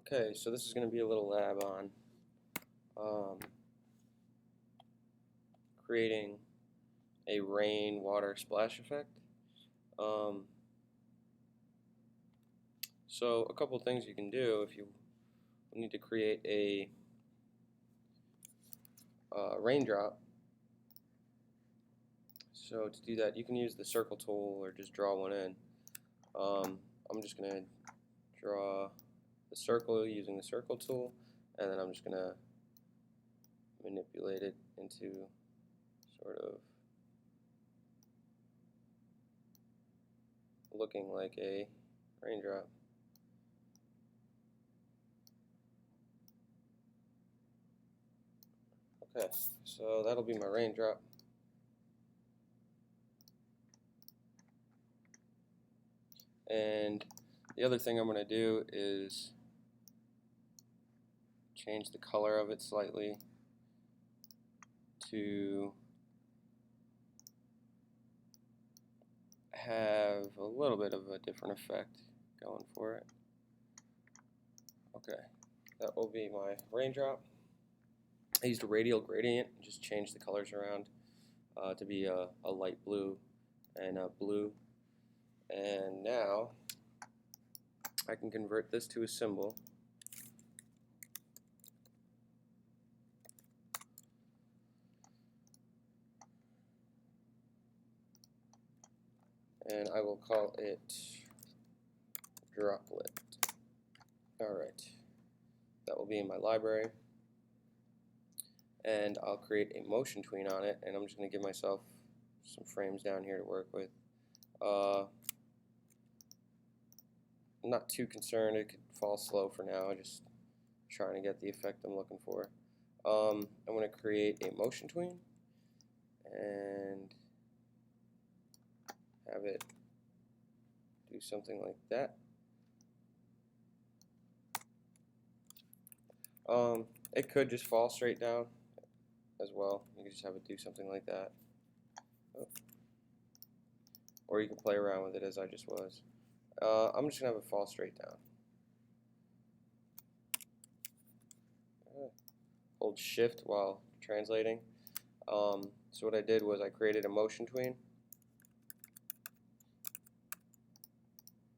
Okay, so this is going to be a little lab on creating a rainwater splash effect. So a couple things you can do if you need to create a raindrop. So to do that, you can use the circle tool or just draw one in. I'm just going to draw the circle using the circle tool, and then I'm just going to manipulate it into sort of looking like a raindrop. Okay, so that'll be my raindrop. And the other thing I'm going to do is change the color of it slightly to have a little bit of a different effect going for it. Okay, that will be my raindrop. I used a radial gradient and just changed the colors around to be a light blue and a blue. And now I can convert this to a symbol. And I will call it droplet. Alright, that will be in my library. And I'll create a motion tween on it, and I'm just going to give myself some frames down here to work with. I'm not too concerned, it could fall slow for now, just trying to get the effect I'm looking for. I'm going to create a motion tween and have it do something like that. It could just fall straight down as well. You can just have it do something like that. Or you can play around with it as I just was. I'm just going to have it fall straight down. Hold shift while translating. So what I did was I created a motion tween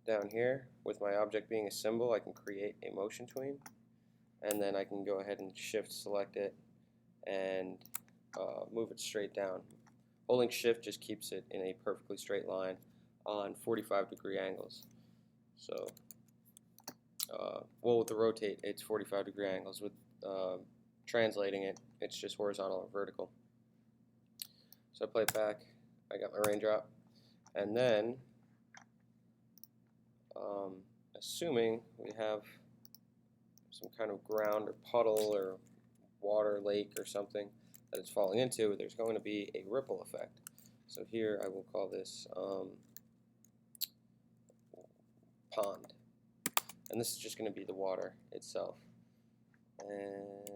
down here. With my object being a symbol, I can create a motion tween, and then I can go ahead and shift select it and move it straight down. Holding shift just keeps it in a perfectly straight line on 45-degree angles. So, well, with the rotate, it's 45-degree angles. With translating it, it's just horizontal or vertical. So I play it back. I got my raindrop, and then assuming we have some kind of ground or puddle or water lake or something that it's falling into, there's going to be a ripple effect. So here I will call this pond, and this is just going to be the water itself. And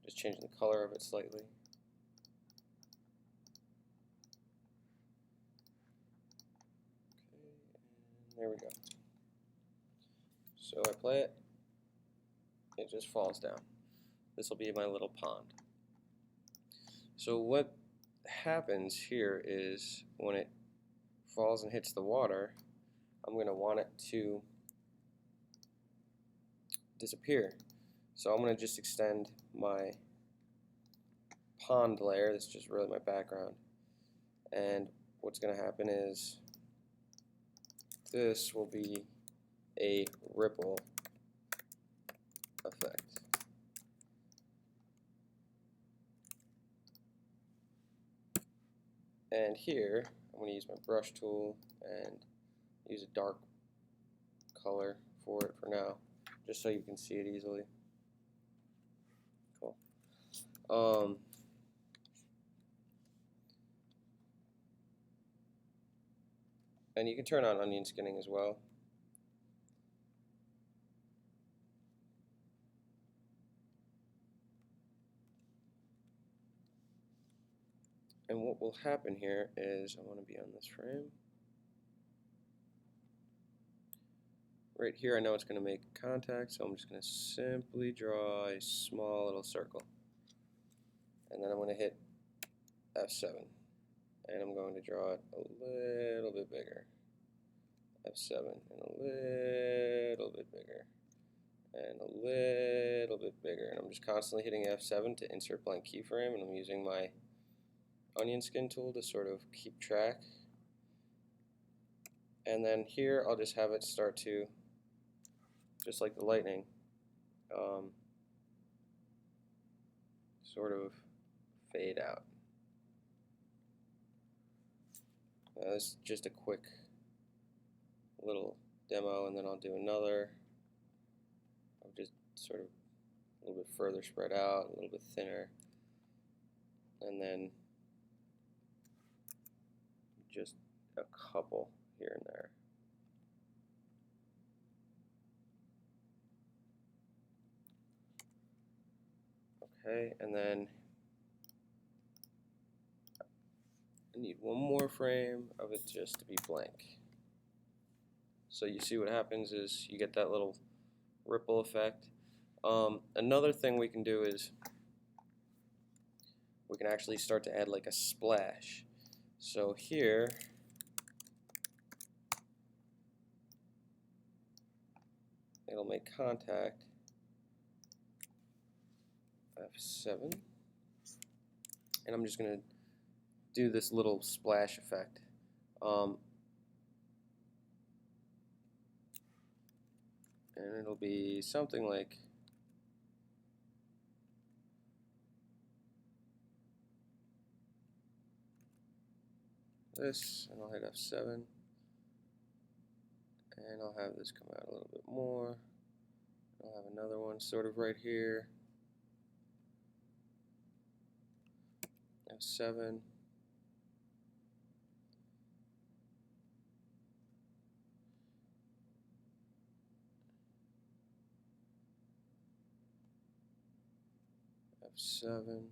just changing the color of it slightly. Okay, and there we go. So I play it, it just falls down. This will be my little pond. So what happens here is when it falls and hits the water, I'm going to want it to disappear. So I'm going to just extend my pond layer. This is just really my background. And what's going to happen is this will be a ripple effect. And here I'm going to use my brush tool and use a dark color for it for now, just so you can see it easily. And you can turn on onion skinning as well. And what will happen here is, I want to be on this frame. Right here I know it's going to make contact, so I'm just going to simply draw a small little circle. And then I'm going to hit F7. And I'm going to draw it a little bit bigger. F7 and a little bit bigger. And a little bit bigger. And I'm just constantly hitting F7 to insert blank keyframe, and I'm using my onion skin tool to sort of keep track. And then here I'll just have it start to, just like the lightning, sort of fade out. This is just a quick little demo, and then I'll do another. I'll just sort of a little bit further spread out, a little bit thinner, and then just a couple here and there. Okay, and then I need one more frame of it just to be blank. So you see what happens is you get that little ripple effect. Another thing we can do is we can actually start to add like a splash. So here, it'll make contact, F7, and I'm just going to do this little splash effect. And it'll be something like this, and I'll hit F7, and I'll have this come out a little bit more. I'll have another one sort of right here, F7, F7,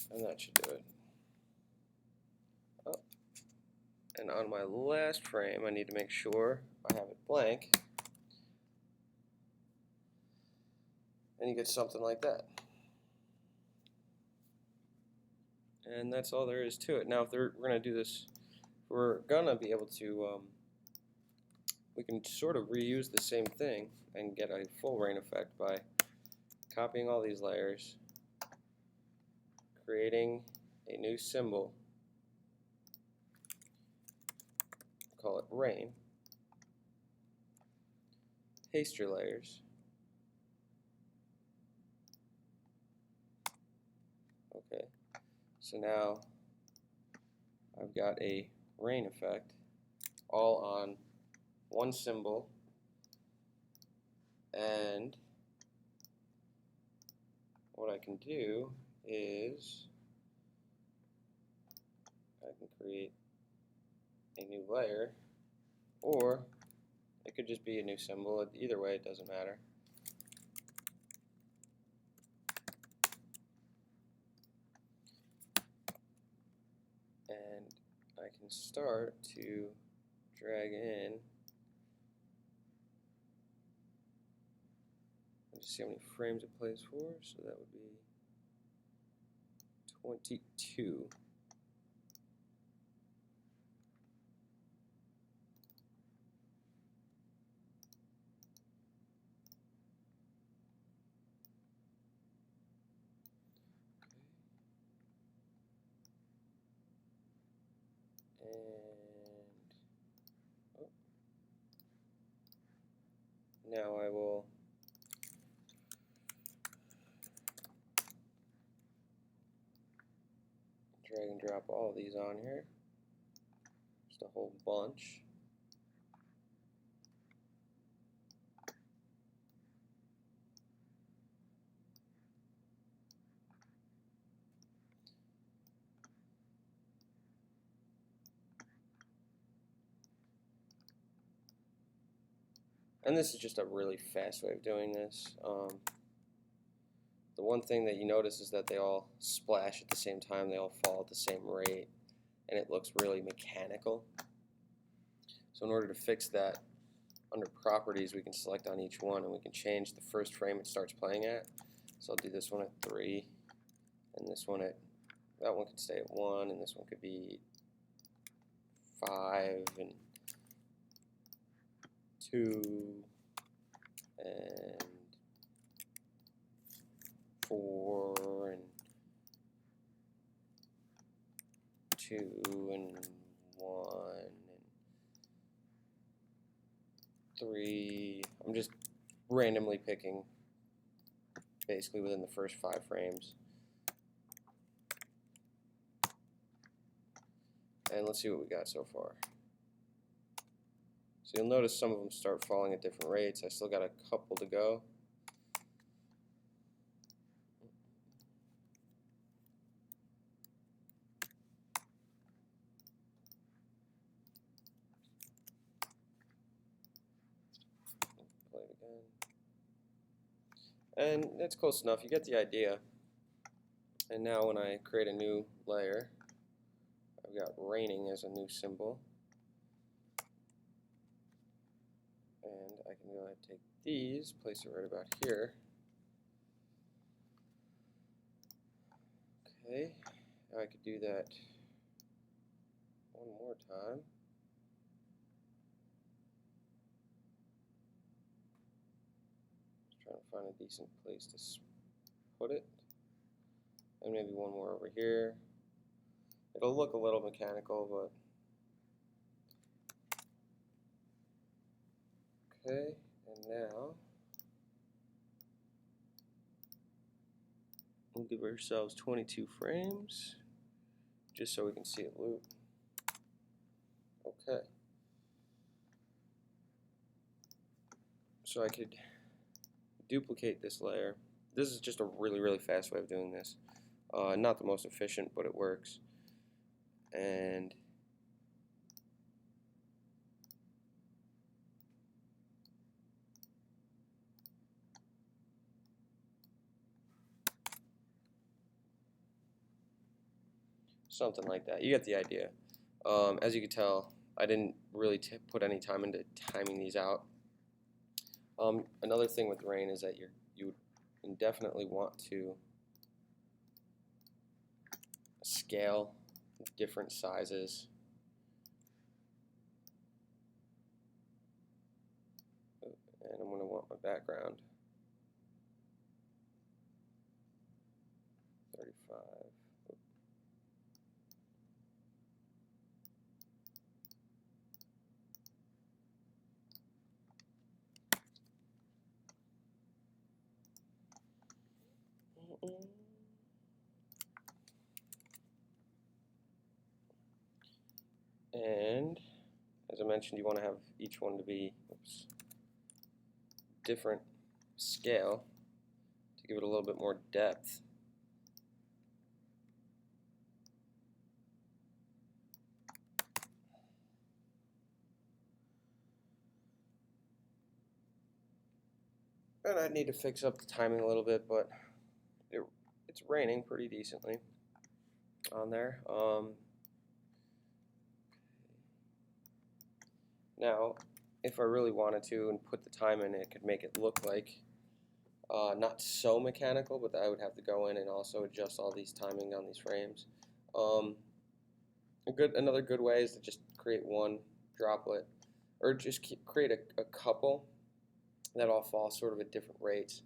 and that should do it. Oh. And on my last frame, I need to make sure I have it blank. And you get something like that. And that's all there is to it. Now, if we're going to do this, we're going to be able to, we can sort of reuse the same thing and get a full rain effect by copying all these layers, creating a new symbol, call it rain, paste your layers, okay, so now I've got a rain effect all on one symbol, and what I can do is I can create a new layer, or it could just be a new symbol. Either way, it doesn't matter. And I can start to drag in and just see how many frames it plays for. So that would be 22. Now I will drop all these on here, just a whole bunch. And this is just a really fast way of doing this. The one thing that you notice is that they all splash at the same time, they all fall at the same rate, and it looks really mechanical. So in order to fix that, under properties we can select on each one and we can change the first frame it starts playing at. So I'll do this one at 3, and this one that one could stay at 1, and this one could be 5 and 2 and 4 and 2 and 1 and 3. I'm just randomly picking basically within the first 5 frames. And let's see what we got so far. So you'll notice some of them start falling at different rates. I still got a couple to go. Play it again. And it's close enough. You get the idea. And now when I create a new layer, I've got raining as a new symbol. And I can go ahead and take these, place it right about here. Okay, now I could do that one more time. Just trying to find a decent place to put it. And maybe one more over here. It'll look a little mechanical, but okay, and now we'll give ourselves 22 frames just so we can see it loop. Okay. So I could duplicate this layer. This is just a really fast way of doing this. Not the most efficient, but it works. And something like that. You get the idea. As you can tell, I didn't really put any time into timing these out. Another thing with rain is that you definitely want to scale different sizes. And I'm going to want my background 35. And as I mentioned, you want to have each one to be different scale to give it a little bit more depth. And I need to fix up the timing a little bit, but it's raining pretty decently on there. Now, if I really wanted to and put the time in, it could make it look like not so mechanical, but I would have to go in and also adjust all these timing on these frames. Another good way is to just create one droplet, or just create a couple that all fall sort of at different rates,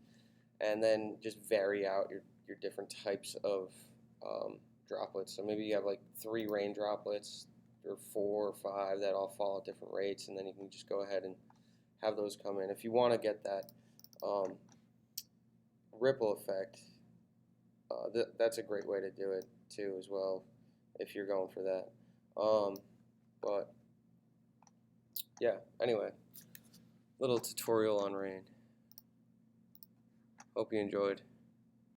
and then just vary out your different types of droplets. So maybe you have like 3 rain droplets, or 4 or 5 that all fall at different rates, and then you can just go ahead and have those come in. If you want to get that ripple effect, that's a great way to do it too as well. if you're going for that. But yeah, anyway, little tutorial on Rain. Hope you enjoyed.